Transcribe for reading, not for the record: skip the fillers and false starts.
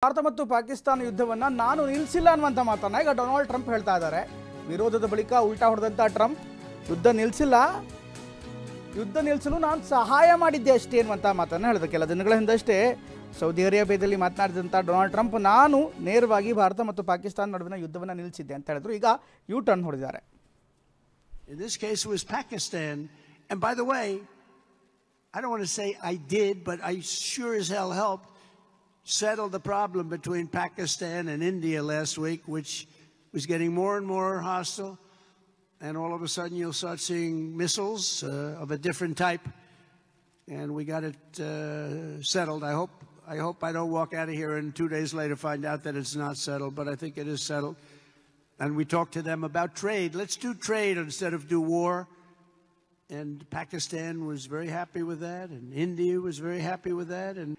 ಭಾರತ ಮತ್ತು ಪಾಕಿಸ್ತಾನ ಯುದ್ಧವನ್ನ ನಾನು ನಿಲ್ಲಿಸಿಲ್ಲ ಅನ್ನುವಂತ ಮಾತನ್ನ ಈಗ ಡೊನಾಲ್ಡ್ ಟ್ರಂಪ್ ಹೇಳ್ತಾ ಇದ್ದಾರೆ. ವಿರೋಧದ ಬಳಿಕ ಉಲ್ಟಾ ಹೊಡೆದಂತ ಟ್ರಂಪ್ ಯುದ್ಧ ನಿಲ್ಲಿಸಲು ನಾನು ಸಹಾಯ ಮಾಡಿದ್ದೆ ಅಷ್ಟೇ ಅನ್ನುವಂತ ಮಾತನ್ನ ಹೇಳಿದ ಕೆಲ ದಿನಗಳ ಹಿಂದಷ್ಟೇ ಸೌದಿ ಅರೇಬಿಯಾದಲ್ಲಿ ಮಾತನಾಡಿದಂತ ಡೊನಾಲ್ಡ್ ಟ್ರಂಪ್ ನಾನು ನೇರವಾಗಿ ಭಾರತ ಮತ್ತು ಪಾಕಿಸ್ತಾನ ನಡುವಿನ ಯುದ್ಧವನ್ನ ನಿಲ್ಲಿಸಿದ್ದೆ ಅಂತ ಹೇಳಿದ್ರು. ಈಗ ಯು ಟರ್ನ್ ಹೊಡೆದಿದ್ದಾರೆ. In this case it was Pakistan, and by the way, I don't want to say I did, but I sure as hell helped settle the problem between Pakistan and India last week, which was getting more and more hostile, and all of a sudden you'll start seeing missiles of a different type, and we got it settled. I hope I don't walk out of here and 2 days later find out that it's not settled, but I think it is settled. And we talked to them about trade. Let's do trade instead of do war. And Pakistan was very happy with that, and India was very happy with that. And